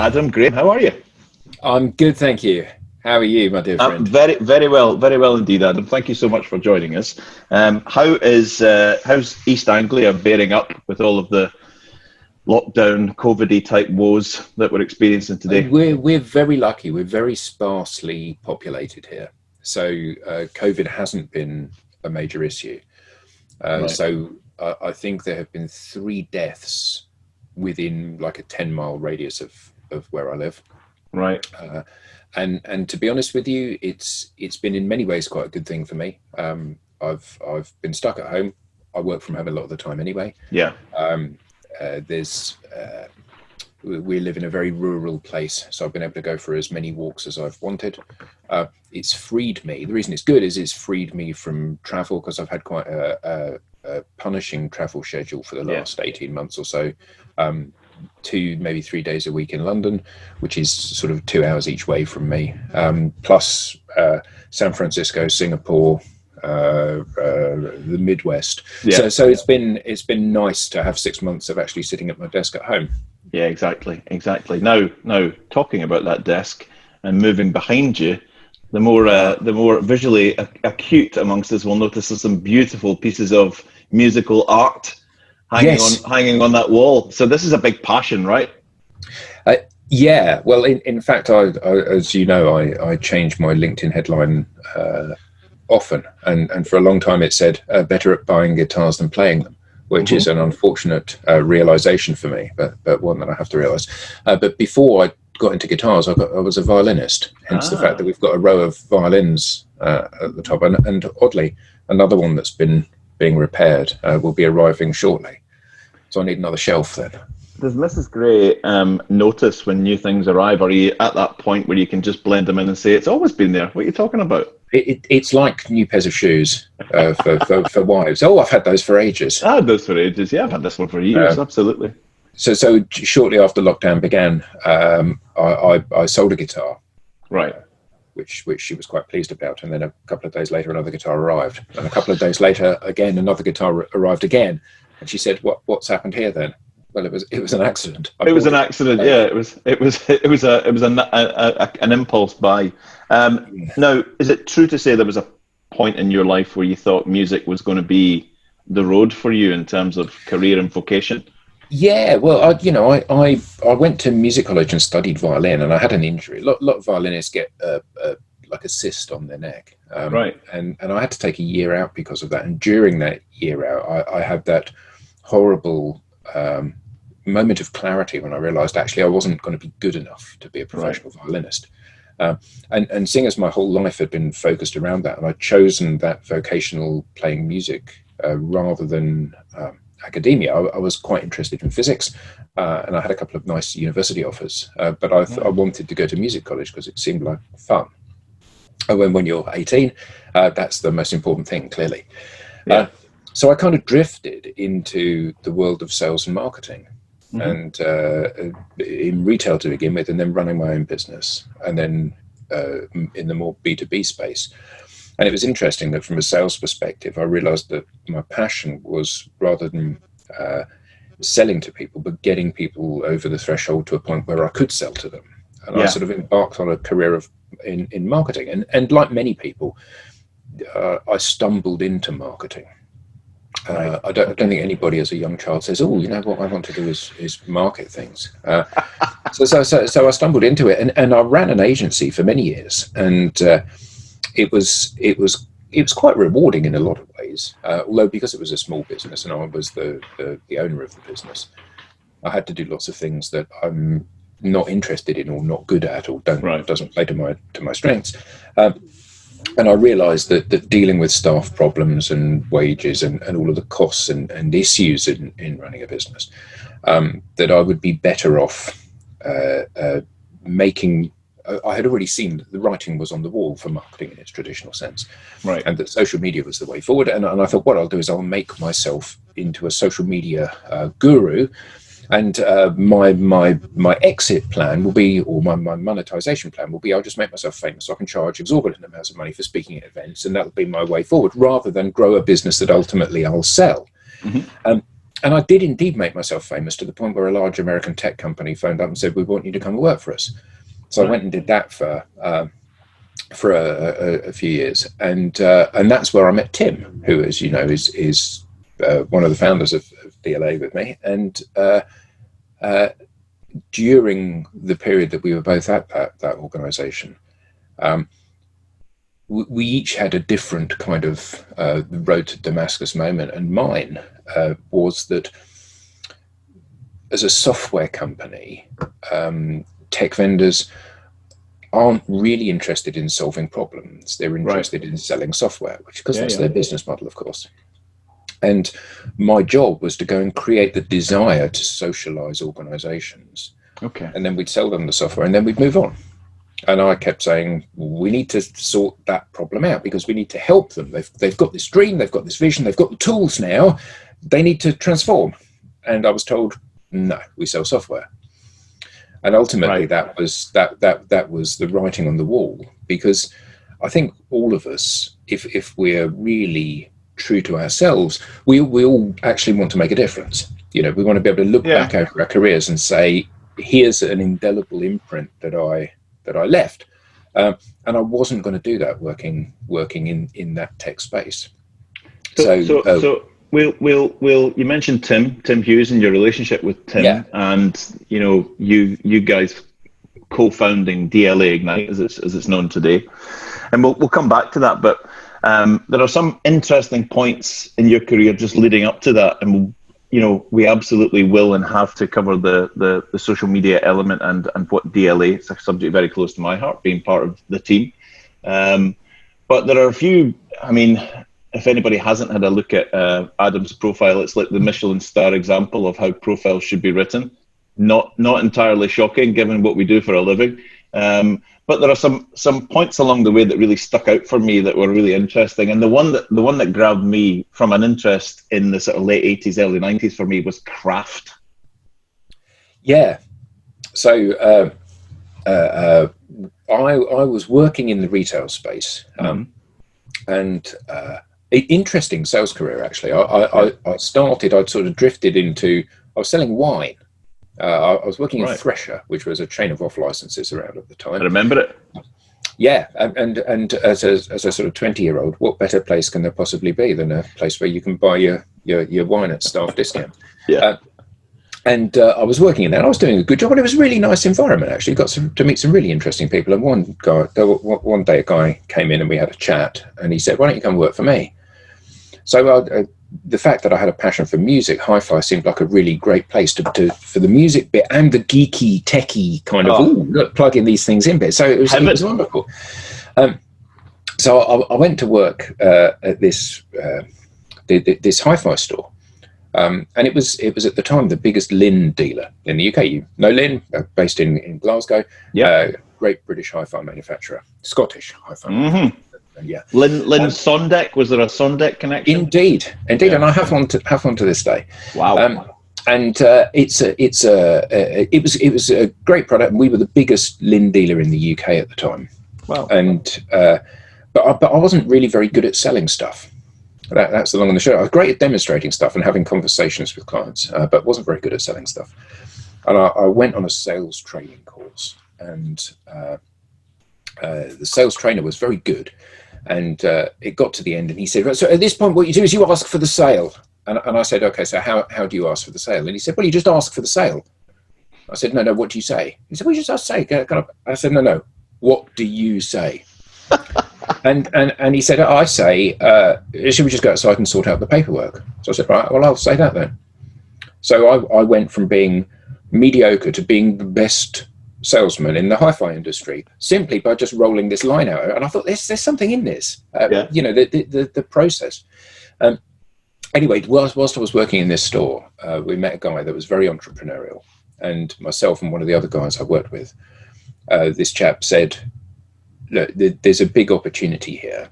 Adam. Great. How are you? I'm good, thank you. How are you, my dear friend? Very well indeed, Adam. Thank you so much for joining us. How's East Anglia bearing up with all of the lockdown, COVID-y type woes that we're experiencing today? We're very lucky. We're very sparsely populated here, so COVID hasn't been a major issue. Right. So I think there have been 3 deaths within like a 10-mile radius of where I live. Right. And to be honest with you, it's been in many ways quite a good thing for me. I've been stuck at home. I work from home a lot of the time anyway. Yeah. We live in a very rural place, so I've been able to go for as many walks as I've wanted. It's freed me. The reason it's good is it's freed me from travel, because I've had quite a punishing travel schedule for the last 18 months or so. 2, maybe 3 days a week in London, which is sort of 2 hours each way from me, plus San Francisco, Singapore, the Midwest. Yeah. So it's been nice to have 6 months of actually sitting at my desk at home. Yeah, exactly. Now talking about that desk and moving behind you, the more visually acute amongst us will notice there's some beautiful pieces of musical art hanging on that wall. So this is a big passion, right? Yeah. Well, in fact, I as you know, I change my LinkedIn headline often, and for a long time it said better at buying guitars than playing them, which is an unfortunate realization for me, but one that I have to realize. But before I got into guitars, I was a violinist, hence the fact that we've got a row of violins at the top, and oddly, another one that's been being repaired will be arriving shortly. So I need another shelf then. Does Mrs. Gray notice when new things arrive? Or are you at that point where you can just blend them in and say, it's always been there? What are you talking about? It's like new pairs of shoes for wives. Oh, I've had those for ages. I had those for ages. Yeah, I've had this one for years. Absolutely. So shortly after lockdown began, I sold a guitar. Right. Which she was quite pleased about. And then a couple of days later, another guitar arrived. And a couple of days later, again, another guitar arrived again. And she said, "What's happened here then?" Well, it was an accident. It was an accident. Yeah, it was an impulse buy. Now, is it true to say there was a point in your life where you thought music was going to be the road for you in terms of career and vocation? Yeah, well, I went to music college and studied violin, and I had an injury. A lot of violinists get like a cyst on their neck, right? And I had to take a year out because of that. And during that year out, I had that horrible moment of clarity when I realised actually I wasn't going to be good enough to be a professional violinist. And seeing as my whole life had been focused around that, and I'd chosen that vocational playing music rather than academia, I was quite interested in physics, and I had a couple of nice university offers, but I wanted to go to music college because it seemed like fun. When you're 18, that's the most important thing, clearly. Yeah. So I kind of drifted into the world of sales and marketing, and in retail to begin with, and then running my own business, and then in the more B2B space. And it was interesting that from a sales perspective, I realized that my passion was rather than selling to people, but getting people over the threshold to a point where I could sell to them. And I sort of embarked on a career in marketing. And like many people, I stumbled into marketing. I don't think anybody as a young child says, "Oh, you know what I want to do is market things." So I stumbled into it, and I ran an agency for many years, and it was quite rewarding in a lot of ways. Although because it was a small business and I was the owner of the business, I had to do lots of things that I'm not interested in or not good at or doesn't play to my strengths. And I realised that dealing with staff problems and wages and all of the costs and issues in running a business, that I would be better off making. I had already seen that the writing was on the wall for marketing in its traditional sense, right? And that social media was the way forward. And I thought, what I'll do is I'll make myself into a social media guru. And my exit plan will be, or my monetization plan will be, I'll just make myself famous so I can charge exorbitant amounts of money for speaking at events, and that'll be my way forward, rather than grow a business that ultimately I'll sell. And I did indeed make myself famous to the point where a large American tech company phoned up and said, "We want you to come and work for us." So I went and did that for a few years, and that's where I met Tim, who, as you know, is one of the founders of DLA with me. And during the period that we were both at that organisation, we each had a different kind of road to Damascus moment, and mine was that as a software company, tech vendors aren't really interested in solving problems. They're interested in selling software, because that's their business model, of course. And my job was to go and create the desire to socialize organizations. Okay. And then we'd sell them the software and then we'd move on. And I kept saying, we need to sort that problem out because we need to help them. They've got this dream, they've got this vision, they've got the tools now. They need to transform. And I was told, no, we sell software. And ultimately, that was the writing on the wall, because I think all of us, if we're really true to ourselves, we all actually want to make a difference. You know, we want to be able to look back over our careers and say, here's an indelible imprint that I left. And I wasn't going to do that working in that tech space. So you mentioned Tim Hughes and your relationship with Tim, and you guys co-founding DLA Ignite as it's known today, and we'll come back to that. But there are some interesting points in your career just leading up to that, and we absolutely will and have to cover the social media element and what DLA. It's a subject very close to my heart, being part of the team. But there are a few. I mean, if anybody hasn't had a look at Adam's profile, it's like the Michelin star example of how profiles should be written. Not entirely shocking, given what we do for a living. But there are some points along the way that really stuck out for me that were really interesting. And the one that grabbed me from an interest in the sort of late 80s, early 90s for me was craft. Yeah. So I was working in the retail space, and interesting sales career, actually. I started, I'd sort of drifted into, I was selling wine. I was working in Thresher, which was a chain of off licenses around at the time. I remember it. Yeah, and as a sort of 20-year-old, what better place can there possibly be than a place where you can buy your wine at staff discount? Yeah. And I was working in that. I was doing a good job, and it was a really nice environment, actually. Got to meet some really interesting people. And one day a guy came in and we had a chat, and he said, "Why don't you come work for me?" So the fact that I had a passion for music, hi-fi seemed like a really great place for the music bit and the geeky, techie kind of plugging these things in bit. So it was wonderful. So I went to work at this hi-fi store. And it was at the time the biggest Lin dealer in the UK. You know Lin, based in Glasgow. Yeah, great British hi-fi manufacturer, Scottish hi-fi. Mm-hmm. Yeah, Lin Sondek. Was there a Sondek connection? Indeed, yeah. And I have one to this day. Wow. And it was a great product, and we were the biggest Lin dealer in the UK at the time. Wow. And but I wasn't really very good at selling stuff. That's the long and the short. I was great at demonstrating stuff and having conversations with clients, but wasn't very good at selling stuff. And I went on a sales training course, and the sales trainer was very good. And it got to the end, and he said, "So at this point, what you do is you ask for the sale." And I said, "Okay, so how do you ask for the sale?" And he said, "Well, you just ask for the sale." I said, "No, what do you say?" He said, "Well, you just say." I said, "No. What do you say?" And he said, "I say, should we just go outside and sort out the paperwork?" So I said, "Right, well, I'll say that then." So I went from being mediocre to being the best salesman in the hi-fi industry simply by just rolling this line out. And I thought, there's something in this, the process. Anyway, whilst I was working in this store, we met a guy that was very entrepreneurial, and myself and one of the other guys I worked with, this chap said, "Look, there's a big opportunity here.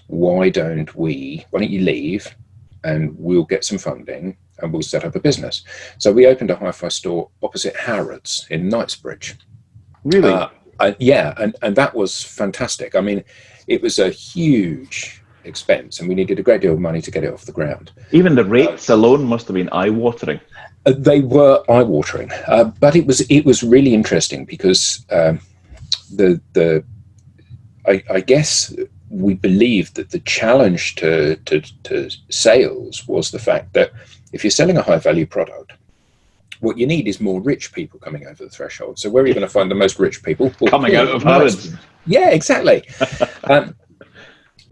Why don't you leave and we'll get some funding and we'll set up a business?" So we opened a hi-fi store opposite Harrods in Knightsbridge. Really? Yeah, and that was fantastic. I mean, it was a huge expense, and we needed a great deal of money to get it off the ground. Even the rates alone must have been eye-watering. They were eye-watering, but it was really interesting because I guess we believed that the challenge to sales was the fact that if you're selling a high-value product, what you need is more rich people coming over the threshold. So where are you going to find the most rich people? Well, coming out of Harrods. Yeah, exactly.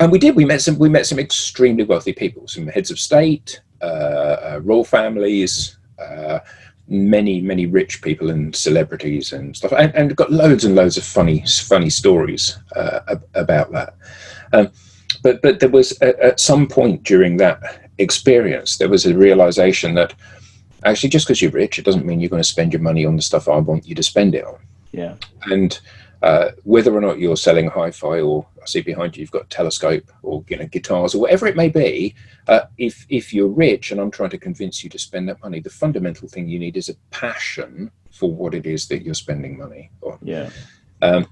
And we did. We met some extremely wealthy people, some heads of state, royal families, many rich people and celebrities and stuff, and got loads and loads of funny stories about that. But there was at some point during that experience, there was a realization that actually just because you're rich, it doesn't mean you're going to spend your money on the stuff I want you to spend it on. Yeah. And whether or not you're selling hi-fi, or I see behind you, you've got a telescope, or guitars, or whatever it may be, if you're rich and I'm trying to convince you to spend that money, the fundamental thing you need is a passion for what it is that you're spending money on. Yeah. And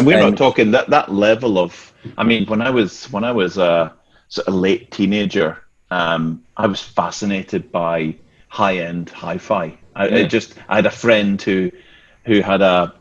we're not talking that level of. I mean, when I was a sort of late teenager, I was fascinated by high-end hi-fi. I had a friend who had a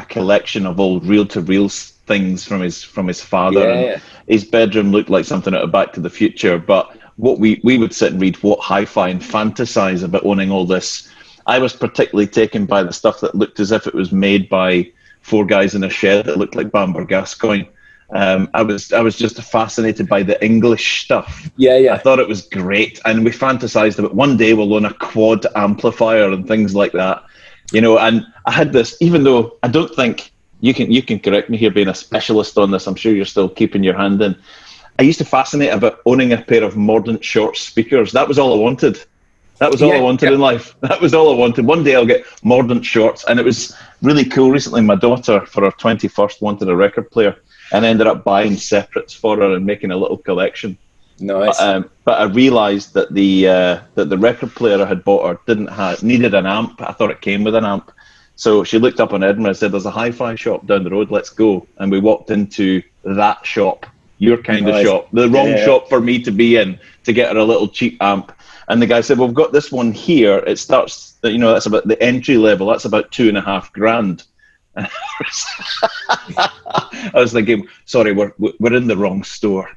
collection of old reel-to-reel things from his father. Yeah. And his bedroom looked like something out of Back to the Future. But what we would sit and read what hi-fi and fantasize about owning all this. I was particularly taken by the stuff that looked as if it was made by 4 guys in a shed that looked like Bamber Gascoigne. I was just fascinated by the English stuff. Yeah. I thought it was great, and we fantasized about one day we'll own a quad amplifier and things like that. And I had this, even though I don't think you can correct me here, being a specialist on this, I'm sure you're still keeping your hand in. I used to fascinate about owning a pair of Mordant short speakers. That was all I wanted. That was all I wanted in life. That was all I wanted. One day I'll get Mordant shorts, and it was really cool. Recently, my daughter, for her 21st, wanted a record player, and ended up buying separates for her and making a little collection. Nice. But I realised that the record player I had bought her needed an amp. I thought it came with an amp. So she looked up on Edinburgh and said, "There's a hi-fi shop down the road, let's go." And we walked into that shop, your kind of shop, the wrong shop for me to be in, to get her a little cheap amp. And the guy said, "Well, we've got this one here. It starts, that's about the entry level. That's about $2,500. And I was thinking, sorry, we're in the wrong store.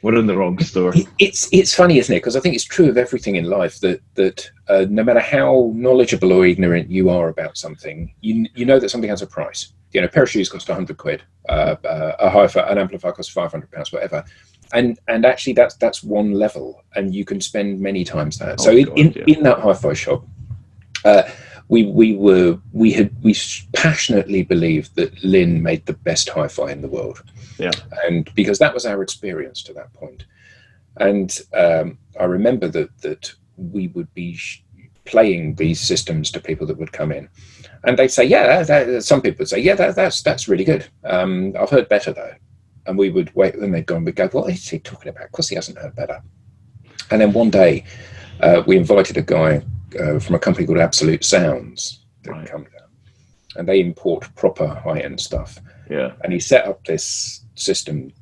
We're in the wrong store. It's funny, isn't it? Because I think it's true of everything in life that no matter how knowledgeable or ignorant you are about something, you know that something has a price. A pair of shoes cost £100, a hi-fi, an amplifier costs £500, whatever. And actually, that's one level, and you can spend many times that. In that hi-fi shop, we passionately believed that Lynn made the best hi-fi in the world. Yeah. And because that was our experience to that point. And I remember that we would be playing these systems to people that would come in, and they'd say, some people would say, that's really good. I've heard better though. And we would wait, and they'd go and we'd go, what is he talking about? Of course he hasn't heard better. And then one day we invited a guy from a company called Absolute Sounds to come down, and they import proper high-end stuff. Yeah. And he set up this system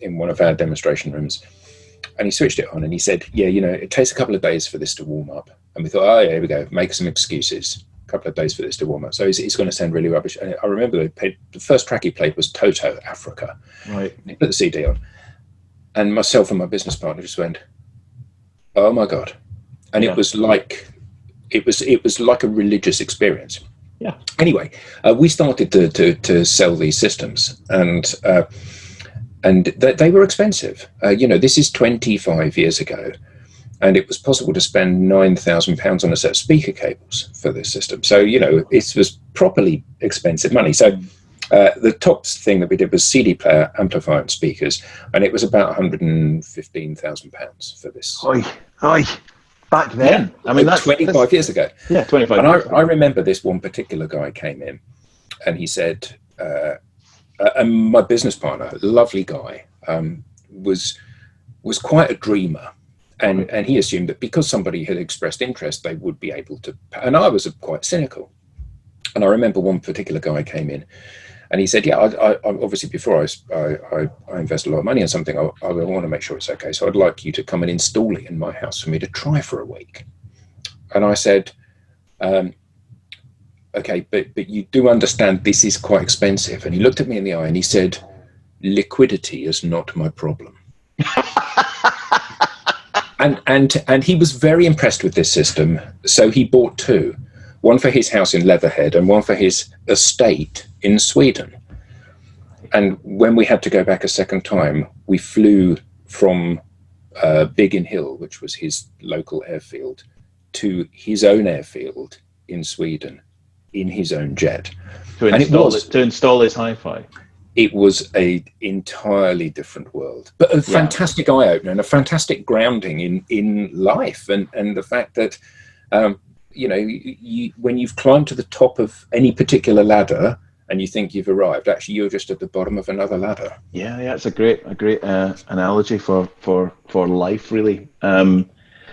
in one of our demonstration rooms, and he switched it on, and he said, it takes a couple of days for this to warm up. And we thought, here we go, make some excuses. A couple of days for this to warm up. So it's going to sound really rubbish. And I remember the first track he played was Toto, Africa. Right. And he put the CD on, and myself and my business partner just went, oh my God. And it was like a religious experience. Yeah. Anyway, we started to sell these systems, and they were expensive. This is 25 years ago, and it was possible to spend £9,000 on a set of speaker cables for this system. So it was properly expensive money. So the top thing that we did was CD player, amplifier, and speakers, and it was about £115,000 for this. Oi. Back then, I mean, that's 25 years ago. Yeah, 25 and years ago. I remember this one particular guy came in, and he said, and my business partner, lovely guy, was quite a dreamer, and he assumed that because somebody had expressed interest, they would be able to. And I was quite cynical. And I remember one particular guy came in, And he said, yeah, I obviously before I invest a lot of money in something, I want to make sure it's okay. So I'd like you to come and install it in my house for me to try for a week. And I said, okay, but you do understand this is quite expensive. And he looked at me in the eye and he said, liquidity is not my problem. and he was very impressed with this system. So he bought two, one for his house in Leatherhead and one for his estate in Sweden. And when we had to go back a second time, we flew from Biggin Hill, which was his local airfield, to his own airfield in Sweden in his own jet. To install his hi-fi. It was an entirely different world, but a fantastic eye-opener and a fantastic grounding in life, and the fact that when you've climbed to the top of any particular ladder and you think you've arrived, actually you're just at the bottom of another ladder. Yeah, it's a great analogy for life, really.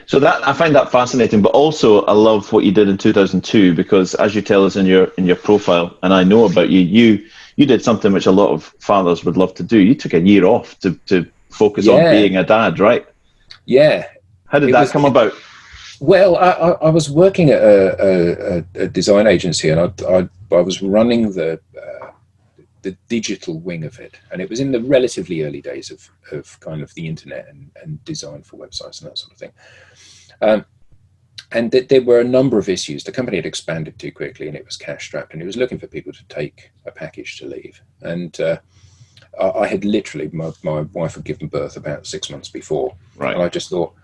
So that I find that fascinating, but also I love what you did in 2002, because as you tell us in your profile, and I know about you did something which a lot of fathers would love to do. You took a year off to focus on being a dad, right? Yeah. How did that come about? Well, I was working at a design agency, and I was running the digital wing of it, and it was in the relatively early days of kind of the internet and design for websites and that sort of thing. And there were a number of issues. The company had expanded too quickly, and it was cash strapped, and it was looking for people to take a package to leave. And I had literally, my wife had given birth about 6 months before, right? And I just thought,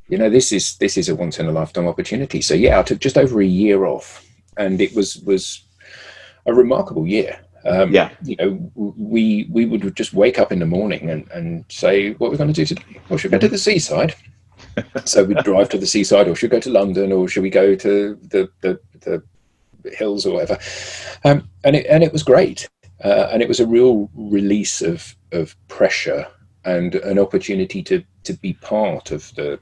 this is a once in a lifetime opportunity. So yeah, I took just over a year off, and it was a remarkable year. We would just wake up in the morning and say, what we're going to do today? Well, should we go to the seaside? So we'd drive to the seaside, or should we go to London, or should we go to the hills or whatever? And it was great. And it was a real release of pressure and an opportunity to be part of the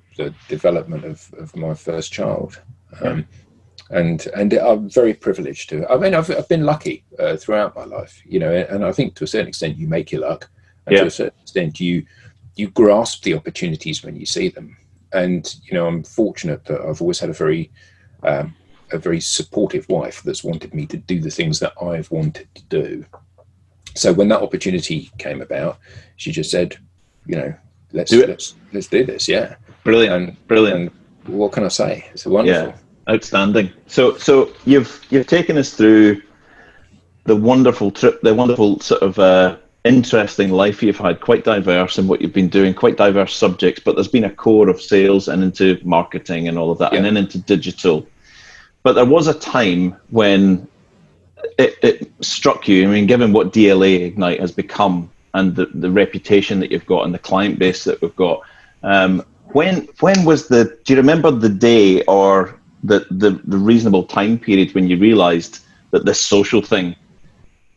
development of my first child. And I'm very privileged to. I mean, I've been lucky throughout my life, and I think to a certain extent you make your luck, and to a certain extent you grasp the opportunities when you see them. And I'm fortunate that I've always had a very supportive wife that's wanted me to do the things that I've wanted to do. So when that opportunity came about, she just said, let's do this. Yeah, brilliant. And what can I say? It's wonderful. Yeah. Outstanding. So you've taken us through the wonderful trip, the wonderful sort of interesting life you've had, quite diverse in what you've been doing, quite diverse subjects, but there's been a core of sales and into marketing and all of that, and then into digital. But there was a time when it struck you, I mean, given what DLA Ignite has become and the reputation that you've got and the client base that we've got, when was do you remember the day or the reasonable time period when you realized that this social thing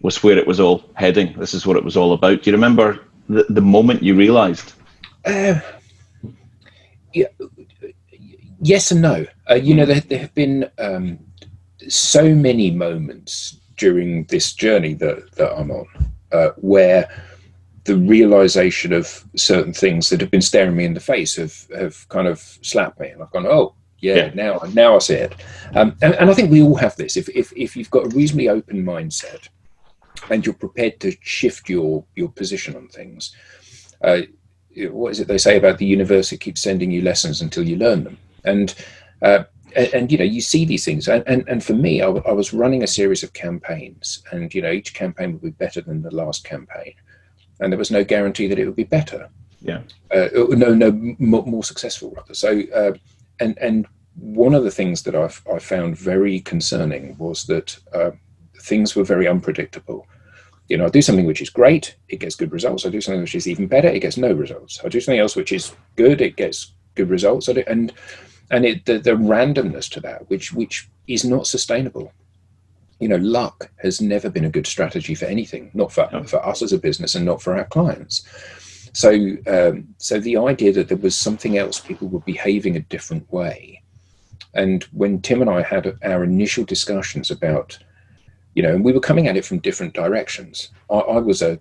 was where it was all heading? This is what it was all about. Do you remember the moment you realized? Yes and no. There have been so many moments during this journey that I'm on where the realization of certain things that have been staring me in the face have kind of slapped me, and I've gone, oh, yeah. Now I see it. And I think we all have this. If you've got a reasonably open mindset and you're prepared to shift your position on things, what is it they say about the universe? It keeps sending you lessons until you learn them. And you see these things. And for me, I was running a series of campaigns, and each campaign would be better than the last campaign, and there was no guarantee that it would be better. More successful rather. So and one of the things that I found very concerning was that things were very unpredictable. I do something which is great, it gets good results. I do something which is even better, it gets no results. I do something else which is good, it gets good results. The randomness to that, which is not sustainable. Luck has never been a good strategy for anything, not for us as a business, and not for our clients. So the idea that there was something else, people were behaving a different way. And when Tim and I had our initial discussions about And we were coming at it from different directions. I was a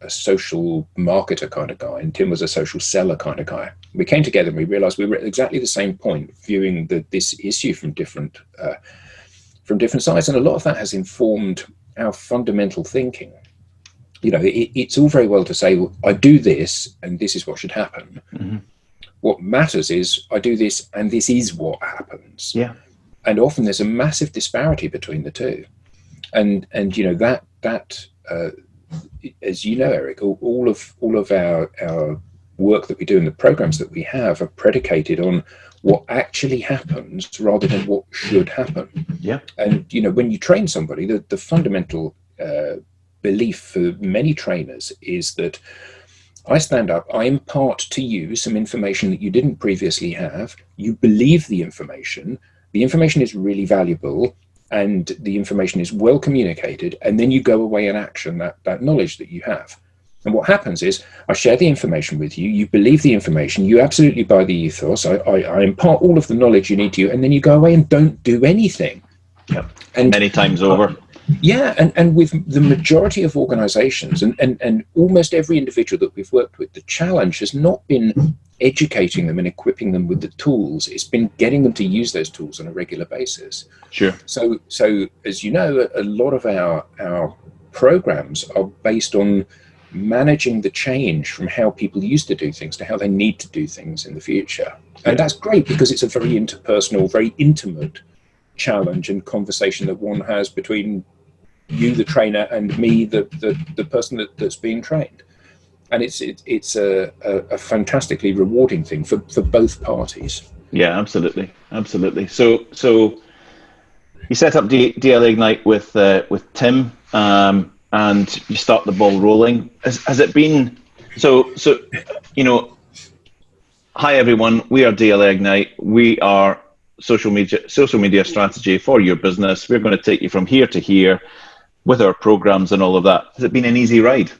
social marketer kind of guy, and Tim was a social seller kind of guy. We came together and we realized we were at exactly the same point, viewing this issue from different sides. And a lot of that has informed our fundamental thinking. It's all very well to say, well, I do this and this is what should happen. Mm-hmm. What matters is I do this and this is what happens. Yeah. And often there's a massive disparity between the two. And that as you know, Eric, all of our work that we do and the programs that we have are predicated on what actually happens rather than what should happen. Yeah. And when you train somebody, the fundamental belief for many trainers is that I stand up, I impart to you some information that you didn't previously have. You believe the information is really valuable, and the information is well communicated, and then you go away and action that knowledge that you have. And what happens is I share the information with you, you believe the information, you absolutely buy the ethos, I impart all of the knowledge you need to, and then you go away and don't do anything. Yep. And many times over. Yeah, and with the majority of organizations and almost every individual that we've worked with, the challenge has not been educating them and equipping them with the tools. It's been getting them to use those tools on a regular basis. Sure. So as you know, a lot of our programs are based on managing the change from how people used to do things to how they need to do things in the future. And that's great because it's a very interpersonal, very intimate challenge and conversation that one has between you, the trainer, and me, the person that's being trained. And it's a fantastically rewarding thing for both parties. Yeah, absolutely. So you set up DLA Ignite with Tim, and you start the ball rolling. Has it been so? Hi everyone, we are DLA Ignite. We are social media strategy for your business. We're going to take you from here to here with our programs and all of that. Has it been an easy ride?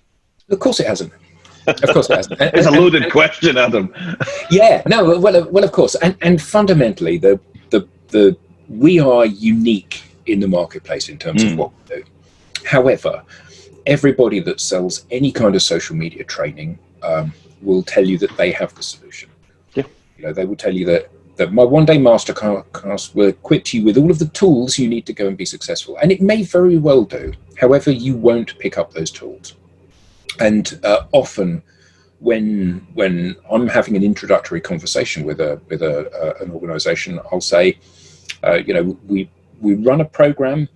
Of course it hasn't. Of course it hasn't. It's a loaded question, Adam. Yeah, no, well, of course, and fundamentally, we are unique in the marketplace in terms of what we do. However, everybody that sells any kind of social media training will tell you that they have the solution. Yeah, they will tell you that my one-day masterclass will equip you with all of the tools you need to go and be successful. And it may very well do. However, you won't pick up those tools. And often when I'm having an introductory conversation with an organization, I'll say, we run a program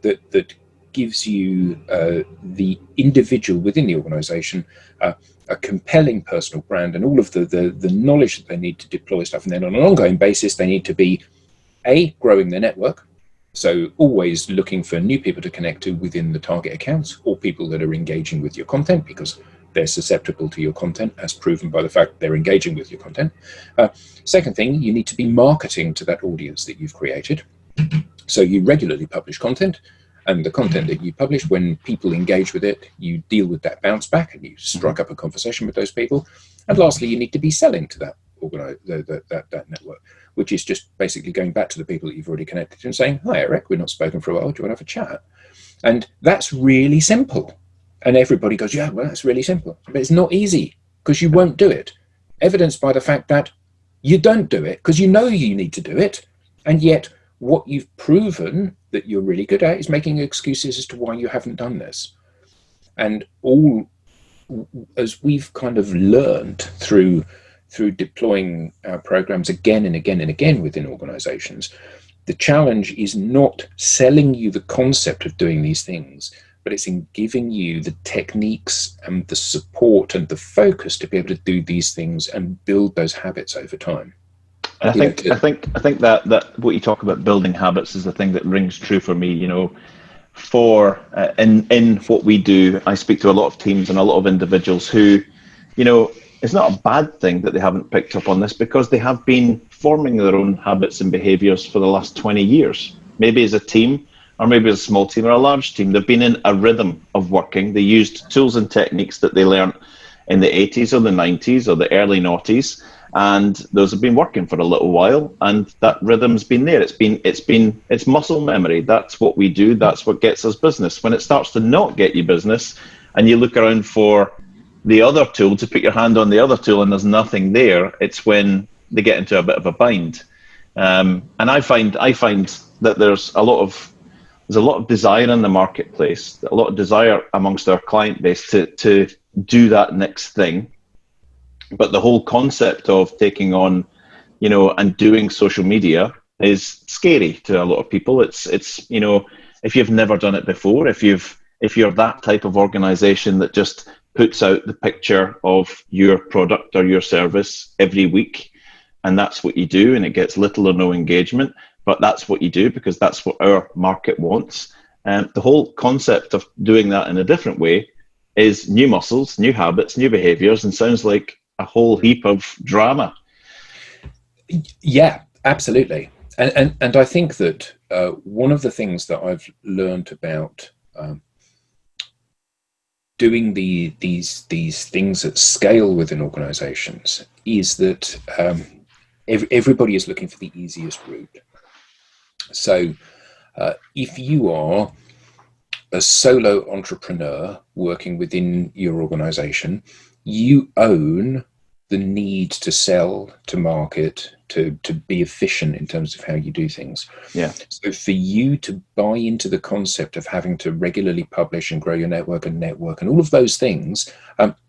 that gives you the individual within the organization a compelling personal brand and all of the knowledge that they need to deploy stuff. And then on an ongoing basis, they need to be growing their network. So always looking for new people to connect to within the target accounts, or people that are engaging with your content because they're susceptible to your content, as proven by the fact they're engaging with your content. Second thing, you need to be marketing to that audience that you've created. So you regularly publish content, and the content that you publish, when people engage with it, you deal with that bounce back and you strike up a conversation with those people. And lastly, you need to be selling to that network, which is just basically going back to the people that you've already connected to and saying, hi, Eric, we've not spoken for a while. Do you want to have a chat? And that's really simple. And everybody goes, yeah, well, that's really simple. But it's not easy because you won't do it. Evidenced by the fact that you don't do it because you know you need to do it. And yet what you've proven that you're really good at is making excuses as to why you haven't done this. And all, as we've kind of learned through deploying our programs again and again and again within organizations, the challenge is not selling you the concept of doing these things, but it's in giving you the techniques and the support and the focus to be able to do these things and build those habits over time. I think that what you talk about building habits is the thing that rings true for me. For in what we do, I speak to a lot of teams and a lot of individuals who, it's not a bad thing that they haven't picked up on this, because they have been forming their own habits and behaviors for the last 20 years, maybe as a team, or maybe as a small team or a large team. They've been in a rhythm of working. They used tools and techniques that they learned in the 80s or the 90s or the early noughties, and those have been working for a little while, and that rhythm's been there. It's muscle memory. That's what we do. That's what gets us business. When it starts to not get you business, and you look around for the other tool to put your hand on the other tool, and there's nothing there, it's when they get into a bit of a bind. And I find that there's a lot of desire in the marketplace, a lot of desire amongst our client base to do that next thing. But the whole concept of taking on, and doing social media is scary to a lot of people. It's if you've never done it before, if you're that type of organization that just puts out the picture of your product or your service every week, and that's what you do, and it gets little or no engagement, but that's what you do because that's what our market wants. The whole concept of doing that in a different way is new muscles, new habits, new behaviors, and sounds like a whole heap of drama. Yeah, absolutely. And I think that one of the things that I've learned about doing these things at scale within organizations is that everybody is looking for the easiest route. So if you are a solo entrepreneur working within your organization, you own the need to sell, to market, to be efficient in terms of how you do things. Yeah. So for you to buy into the concept of having to regularly publish and grow your network and all of those things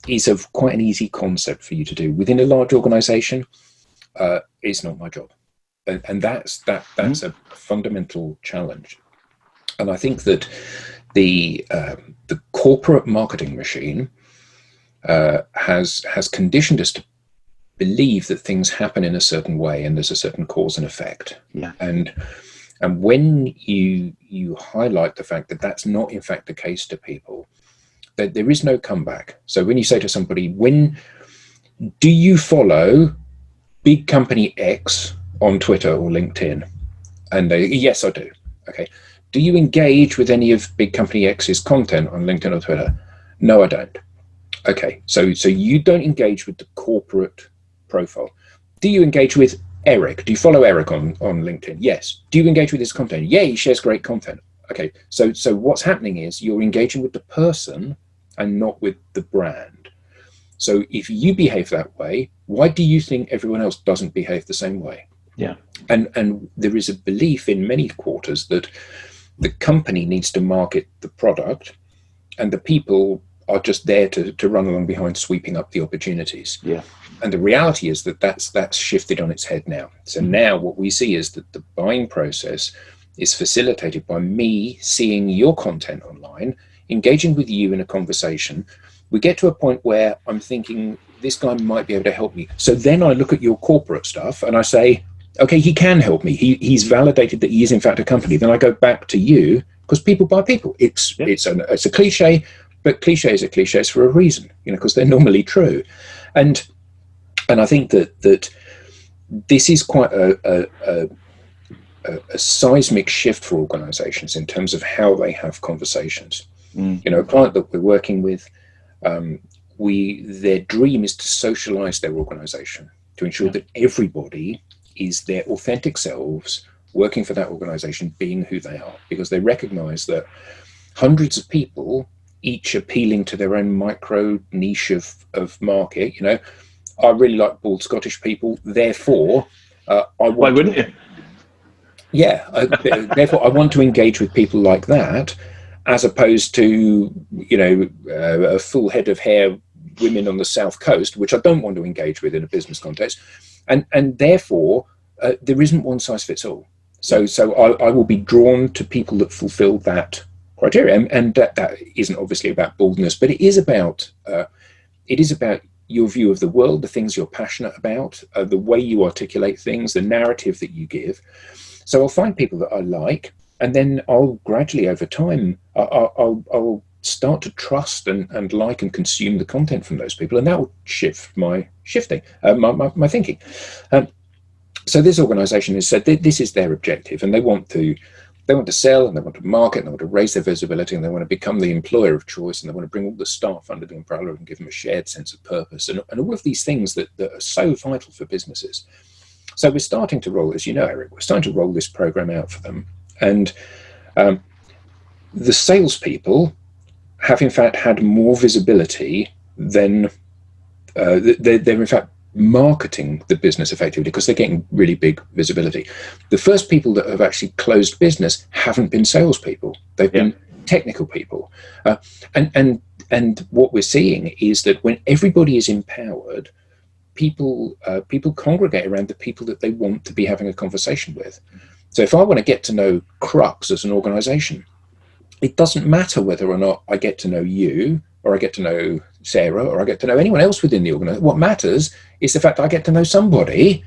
is quite an easy concept for you to do. Within a large organization, it's not my job. And that's a fundamental challenge. And I think that the corporate marketing machine has conditioned us to believe that things happen in a certain way and there's a certain cause and effect. Yeah. And when you highlight the fact that that's not in fact the case to people, that there is no comeback. So when you say to somebody, do you follow big company X on Twitter or LinkedIn? And they, yes, I do. Okay. Do you engage with any of big company X's content on LinkedIn or Twitter? No, I don't. Okay, so you don't engage with the corporate profile. Do you engage with Eric? Do you follow Eric on LinkedIn? Yes. Do you engage with his content? Yeah, he shares great content. Okay, so what's happening is you're engaging with the person and not with the brand. So if you behave that way, why do you think everyone else doesn't behave the same way? Yeah. And there is a belief in many quarters that the company needs to market the product and the people are just there to run along behind, sweeping up the opportunities. Yeah. And the reality is that that's shifted on its head now. So now what we see is that the buying process is facilitated by me seeing your content online, engaging with you in a conversation. We get to a point where I'm thinking, this guy might be able to help me. So then I look at your corporate stuff and I say, okay, he can help me. He's validated that he is in fact a company. Then I go back to you because people buy people. It's a cliche, but cliches are cliches for a reason, because they're normally true. And I think that this is quite a seismic shift for organizations in terms of how they have conversations. A client that we're working with, their dream is to socialize their organization to ensure that everybody is their authentic selves working for that organization, being who they are, because they recognize that hundreds of people, each appealing to their own micro niche of market. I really like bald Scottish people, therefore why wouldn't you? Yeah, therefore I want to engage with people like that, as opposed to a full head of hair women on the South Coast, which I don't want to engage with in a business context. And therefore, there isn't one size fits all. So I will be drawn to people that fulfill that criteria, and that isn't obviously about baldness, but it is about your view of the world, the things you're passionate about, the way you articulate things, the narrative that you give. So I'll find people that I like, and then I'll gradually over time I'll start to trust and like and consume the content from those people, and that will shift my thinking. So this organization has said this is their objective, and they want to They want to sell, and they want to market, and they want to raise their visibility, and they want to become the employer of choice, and they want to bring all the staff under the umbrella and give them a shared sense of purpose, and all of these things that are so vital for businesses. So we're starting to roll, as you know, Eric, we're starting to roll this program out for them. And the salespeople have in fact had more visibility than they're in fact marketing the business effectively because they're getting really big visibility. The first people that have actually closed business haven't been salespeople; they've been technical people. And what we're seeing is that when everybody is empowered, people congregate around the people that they want to be having a conversation with. So if I want to get to know Crux as an organization, it doesn't matter whether or not I get to know you, or I get to know Sarah, or I get to know anyone else within the organization. What matters is the fact that I get to know somebody,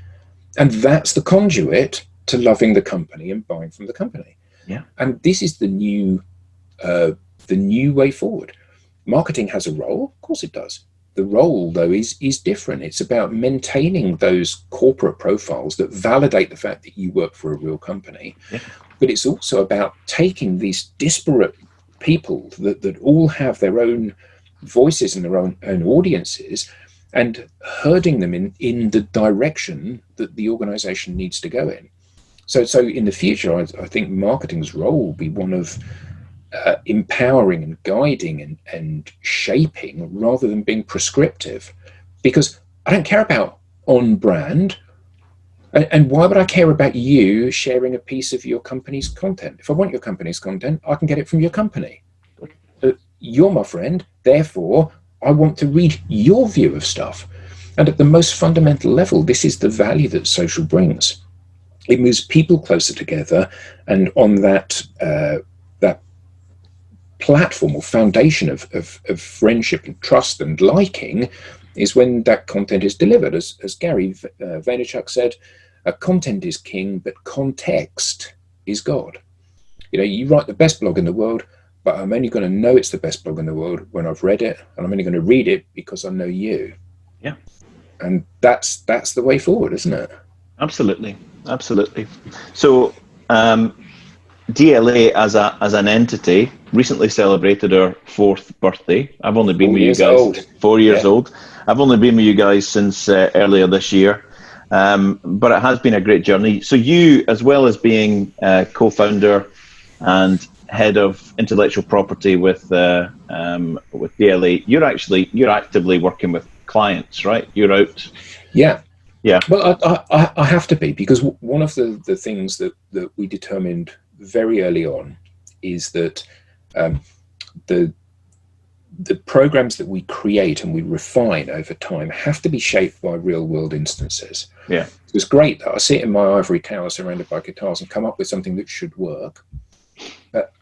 and that's the conduit to loving the company and buying from the company. Yeah. And this is the new way forward. Marketing has a role, of course it does. The role, though, is different. It's about maintaining those corporate profiles that validate the fact that you work for a real company. Yeah. But it's also about taking these disparate people that all have their own voices and their own audiences and herding them in the direction that the organization needs to go in. So in the future, I think marketing's role will be one of empowering and guiding and shaping rather than being prescriptive, because I don't care about on brand. And why would I care about you sharing a piece of your company's content? If I want your company's content, I can get it from your company. You're my friend, therefore I want to read your view of stuff. And at the most fundamental level, this is the value that social brings. It moves people closer together, and on that platform or foundation of friendship and trust and liking is when that content is delivered. As Gary Vaynerchuk said, content is king, but context is God. You write the best blog in the world, but I'm only going to know it's the best blog in the world when I've read it, and I'm only going to read it because I know you. Yeah. And that's the way forward, isn't it? Absolutely. So DLA as an entity recently celebrated our 4th birthday. I've only been with you guys 4 years old. I've only been with you guys since earlier this year, but it has been a great journey. So you, as well as being co-founder and head of intellectual property with DLA, you're actively working with clients, right? You're out. Yeah. Well, I have to be, because one of the things that we determined very early on is that the programs that we create and we refine over time have to be shaped by real world instances. Yeah. It's great that I sit in my ivory tower surrounded by guitars and come up with something that should work.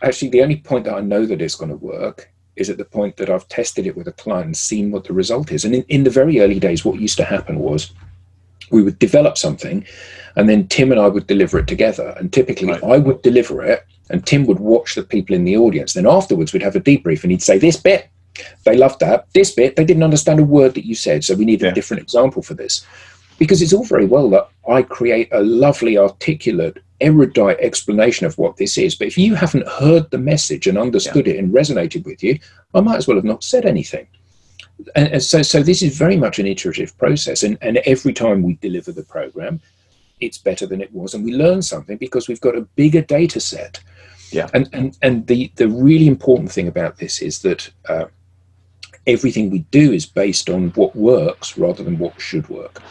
Actually, the only point that I know that it's going to work is at the point that I've tested it with a client and seen what the result is. And in the very early days, what used to happen was we would develop something, and then Tim and I would deliver it together. And typically I would deliver it and Tim would watch the people in the audience. Then afterwards we'd have a debrief and he'd say, this bit, they loved that. This bit, they didn't understand a word that you said. So we need a different example for this. Because it's all very well that I create a lovely, articulate, erudite explanation of what this is. But if you haven't heard the message and understood it and resonated with you, I might as well have not said anything. And so this is very much an iterative process. And every time we deliver the program, it's better than it was. And we learn something because we've got a bigger data set. Yeah. And the really important thing about this is that everything we do is based on what works rather than what should work.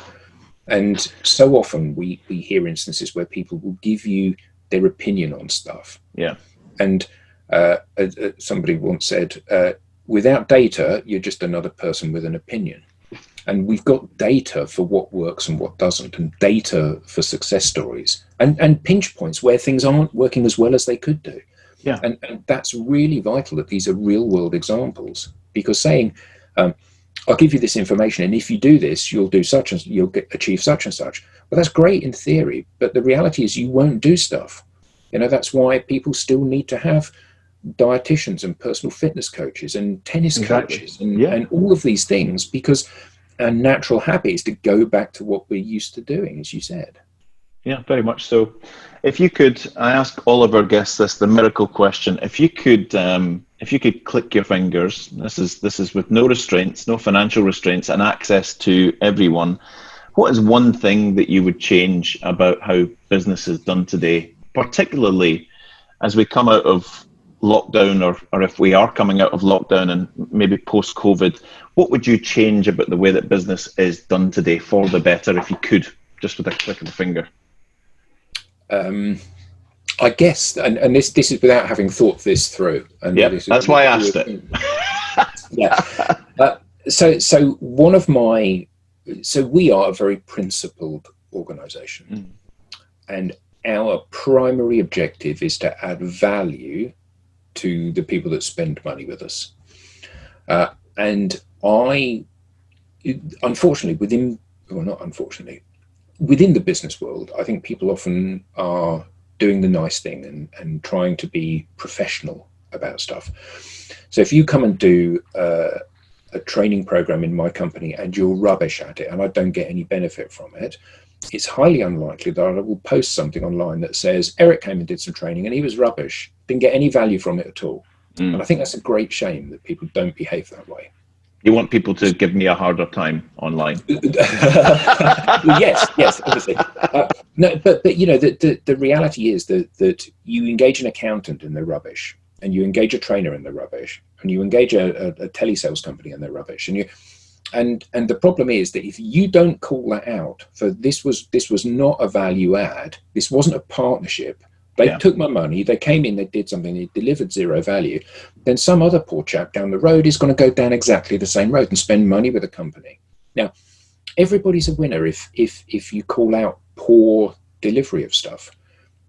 And so often we hear instances where people will give you their opinion on stuff. Yeah. And somebody once said, without data, you're just another person with an opinion. And we've got data for what works and what doesn't, and data for success stories, and pinch points where things aren't working as well as they could do. Yeah. And that's really vital that these are real world examples, because saying, I'll give you this information, and if you do this, you'll do such and you'll achieve such and such. Well, that's great in theory, but the reality is you won't do stuff. That's why people still need to have dietitians and personal fitness coaches and tennis coaches and all of these things, because our natural habit is to go back to what we're used to doing, as you said. Yeah, very much so. If you could, I ask all of our guests this, the miracle question. If you could click your fingers, this is with no restraints, no financial restraints, and access to everyone. What is one thing that you would change about how business is done today, particularly as we come out of lockdown, or if we are coming out of lockdown and maybe post-COVID? What would you change about the way that business is done today for the better, if you could, just with a click of the finger? I guess, and this is without having thought this through. And yeah, that's why I asked it. Yeah. So we are a very principled organisation, and our primary objective is to add value to the people that spend money with us. And unfortunately, within the business world, I think people often are doing the nice thing and trying to be professional about stuff. So if you come and do a training program in my company and you're rubbish at it and I don't get any benefit from it, it's highly unlikely that I will post something online that says Eric came and did some training and he was rubbish, didn't get any value from it at all. And I think that's a great shame that people don't behave that way. You want people to give me a harder time online? yes, obviously. No, but the reality is that you engage an accountant and they're rubbish, and you engage a trainer and they're rubbish, and you engage a telesales company and they're rubbish, and the problem is that if you don't call that out, for this was not a value add, this wasn't a partnership. They took my money, they came in, they did something, they delivered zero value. Then some other poor chap down the road is going to go down exactly the same road and spend money with a company. Now, everybody's a winner if you call out poor delivery of stuff.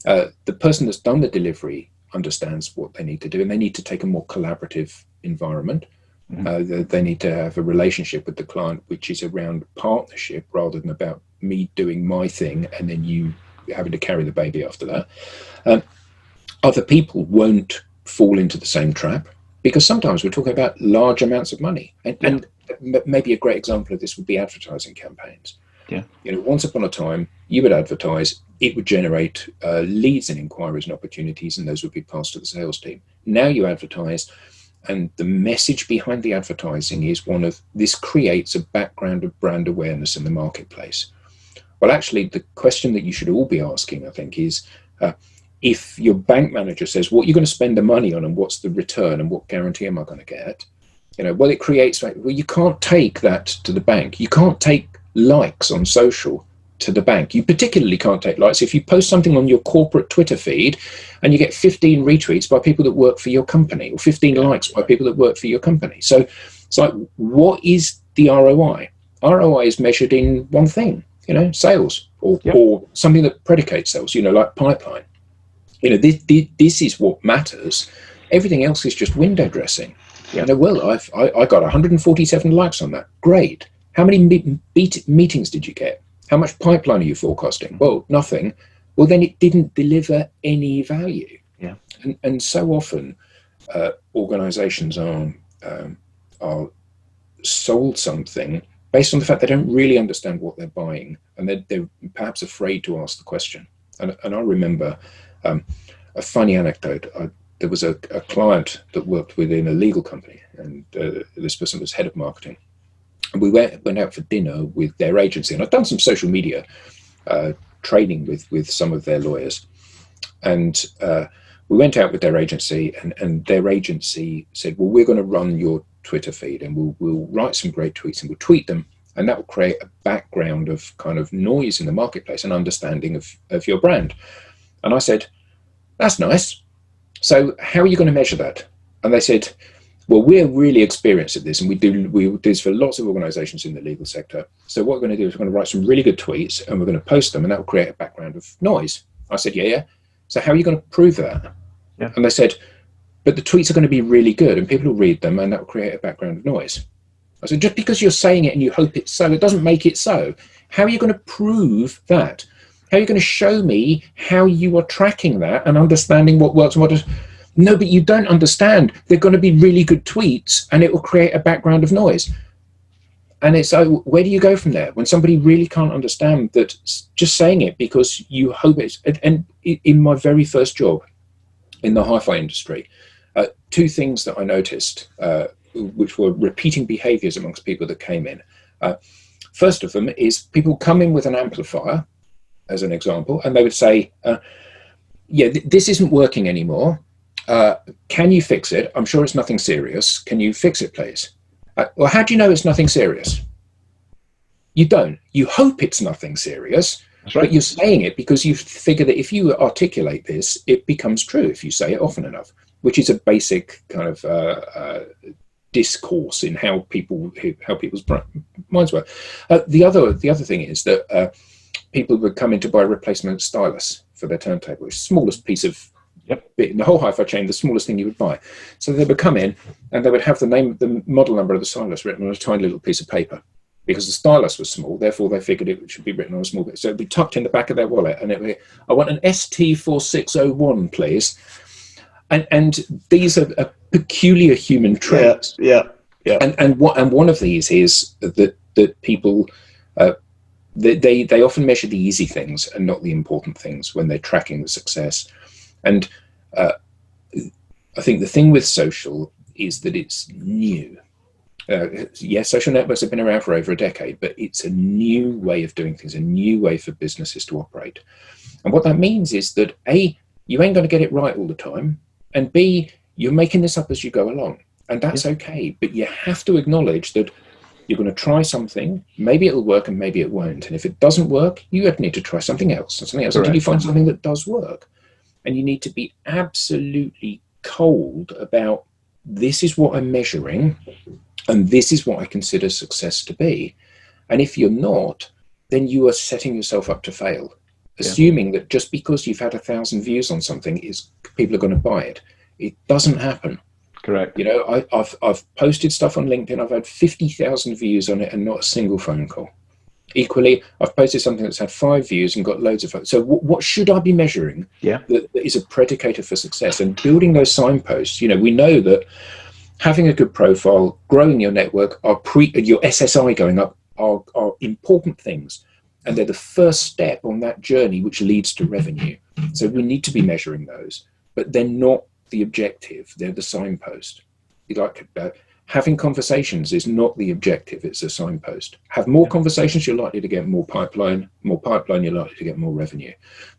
The person that's done the delivery understands what they need to do, and they need to take a more collaborative environment. They need to have a relationship with the client, which is around partnership rather than about me doing my thing and then you having to carry the baby after that. Other people won't fall into the same trap, because sometimes we're talking about large amounts of money, and maybe a great example of this would be advertising campaigns. Once upon a time you would advertise, it would generate leads and inquiries and opportunities, and those would be passed to the sales team. Now you advertise, and the message behind the advertising is one of, this creates a background of brand awareness in the marketplace. Well, actually, the question that you should all be asking, I think, is if your bank manager says, what are you going to spend the money on and what's the return and what guarantee am I going to get? Well, it creates, you can't take that to the bank. You can't take likes on social to the bank. You particularly can't take likes if you post something on your corporate Twitter feed and you get 15 retweets by people that work for your company, or 15 likes by people that work for your company. So it's like, what is the ROI? ROI is measured in one thing. Sales or something that predicates sales, like pipeline. This is what matters. Everything else is just window dressing. Well, I got 147 likes on that. Great. How many meetings did you get? How much pipeline are you forecasting? Well, nothing. Well, then it didn't deliver any value. And so often organizations are sold something based on the fact they don't really understand what they're buying, and they're perhaps afraid to ask the question. And I remember a funny anecdote. There was a client that worked within a legal company, and this person was head of marketing. And we went out for dinner with their agency, and I'd done some social media training with some of their lawyers. And we went out with their agency, and their agency said, well, we're going to run your Twitter feed, and we'll write some great tweets and we'll tweet them, and that will create a background of kind of noise in the marketplace and understanding of your brand. And I said, that's nice. So how are you going to measure that? And they said, well, we're really experienced at this, and we do this for lots of organizations in the legal sector. So what we're going to do is we're going to write some really good tweets and we're going to post them, and that will create a background of noise. I said, yeah. So how are you going to prove that? And they said, but the tweets are going to be really good and people will read them, and that will create a background of noise. I said, just because you're saying it and you hope it's so, it doesn't make it so. How are you going to prove that? How are you going to show me how you are tracking that and understanding what works and what doesn't? No, but you don't understand. They're going to be really good tweets and it will create a background of noise. And it's like, where do you go from there when somebody really can't understand that? Just saying it because you hope it's. And in my very first job in the hi-fi industry, two things that I noticed, which were repeating behaviors amongst people that came in. First of them is people come in with an amplifier, as an example, and they would say, yeah, this isn't working anymore. Can you fix it? I'm sure it's nothing serious. Can you fix it, please? Well, how do you know it's nothing serious? You don't. You hope it's nothing serious, right. But you're saying it because you figure that if you articulate this, it becomes true if you say it often enough, which is a basic kind of discourse in how people's minds work. The other thing is that people would come in to buy a replacement stylus for their turntable, which is the smallest piece of in the whole hi-fi chain, the smallest thing you would buy. So they would come in and they would have the model number of the stylus written on a tiny little piece of paper, because the stylus was small, therefore they figured it should be written on a small bit. So it'd be tucked in the back of their wallet, and it would be, I want an ST4601, please. And these are peculiar human traits. Yeah. And one of these is that people they often measure the easy things and not the important things when they're tracking the success. And I think the thing with social is that it's new. Yes, social networks have been around for over a decade, but it's a new way of doing things, a new way for businesses to operate. And what that means is that A, you ain't going to get it right all the time, and B, you're making this up as you go along. And that's okay, but you have to acknowledge that you're going to try something, maybe it'll work and maybe it won't. And if it doesn't work, you need to try something else until you find something that does work. And you need to be absolutely cold about, this is what I'm measuring and this is what I consider success to be. And if you're not, then you are setting yourself up to fail, assuming that just because you've had 1,000 views on something people are going to buy it. It doesn't happen. Correct. You know, I've posted stuff on LinkedIn. I've had 50,000 views on it and not a single phone call. Equally, I've posted something that's had 5 views and got loads of photos. So what should I be measuring that is a predicator for success? And building those signposts, you know, we know that having a good profile, growing your network, your SSI going up are important things. And they're the first step on that journey which leads to revenue. So we need to be measuring those, but they're not the objective, they're the signpost. Having conversations is not the objective, it's a signpost. Have more conversations, you're likely to get more pipeline, you're likely to get more revenue.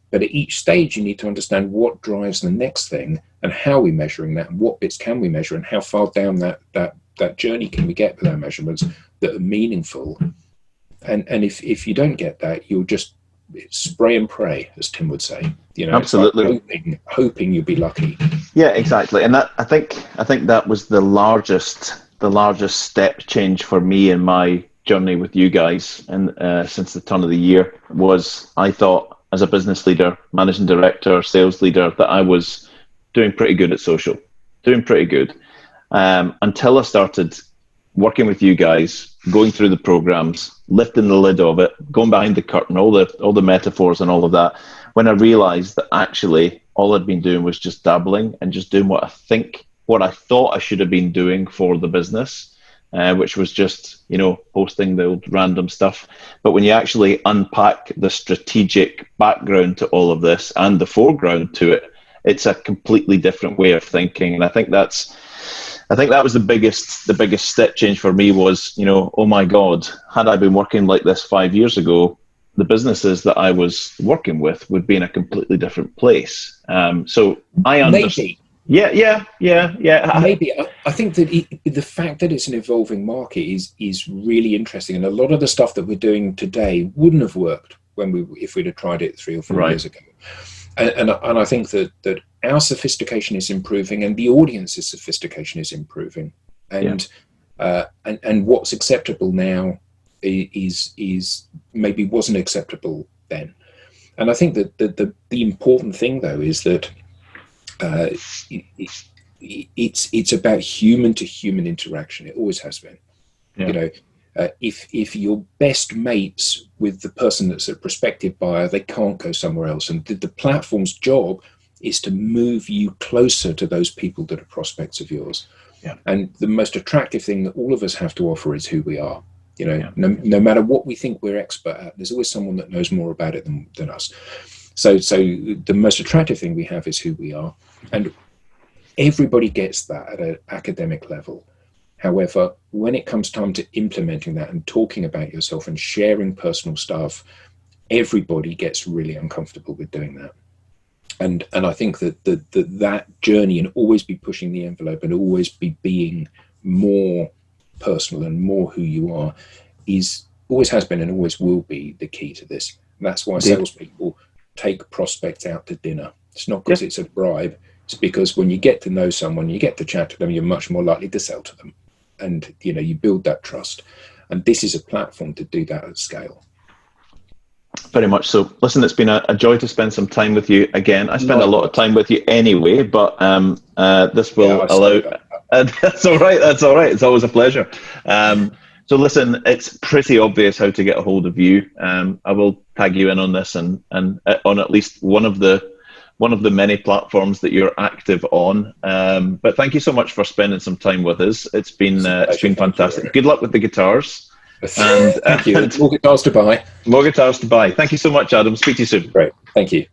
But at each stage, you need to understand what drives the next thing and how we're measuring that, and what bits can we measure, and how far down that journey can we get with our measurements that are meaningful. And if you don't get that, you'll just spray and pray, as Tim would say. You know, absolutely. Like hoping you'll be lucky. Yeah, exactly. And that I think that was the largest step change for me in my journey with you guys, and since the turn of the year, was I thought as a business leader, managing director, sales leader, that I was doing pretty good at social, until I started working with you guys, going through the programs, lifting the lid of it, going behind the curtain, all the metaphors and all of that, when I realized that actually all I'd been doing was just dabbling and just doing what I thought I should have been doing for the business, which was just, you know, posting the old random stuff. But when you actually unpack the strategic background to all of this and the foreground to it, it's a completely different way of thinking. And I think that was the biggest step change for me was, you know, oh my God, had I been working like this 5 years ago, the businesses that I was working with would be in a completely different place. So I understand. Yeah. Maybe. I think that the fact that it's an evolving market is really interesting. And a lot of the stuff that we're doing today wouldn't have worked if we'd have tried it 3 or 4 years ago. And I think that our sophistication is improving, and the audience's sophistication is improving, and what's acceptable now is maybe wasn't acceptable then. And I think that the important thing though is that it's about human to human interaction. It always has been. You know, if you're best mates with the person that's a prospective buyer, they can't go somewhere else. And the platform's job is to move you closer to those people that are prospects of yours. And the most attractive thing that all of us have to offer is who we are. You know, Yeah. no matter what we think we're expert at, there's always someone that knows more about it than us. So the most attractive thing we have is who we are, and everybody gets that at an academic level. However, when it comes time to implementing that and talking about yourself and sharing personal stuff, everybody gets really uncomfortable with doing that. And I think that journey, and always be pushing the envelope and always be being more personal and more who you are, is always has been and always will be the key to this. And that's why salespeople take prospects out to dinner. It's not because it's a bribe. It's because when you get to know someone, you get to chat to them, you're much more likely to sell to them. And, you know, you build that trust. And this is a platform to do that at scale. Very much so. Listen, it's been a joy to spend some time with you again. I spend a lot of time with you anyway, but this will allow... That's all right. That's all right. It's always a pleasure. So listen, it's pretty obvious how to get a hold of you. I will tag you in on this and on at least one of the many platforms that you're active on. But thank you so much for spending some time with us. It's been fantastic. Good luck with the guitars. And thank you. More guitars to buy. More guitars to buy. Thank you so much, Adam. Speak to you soon. Great. Thank you.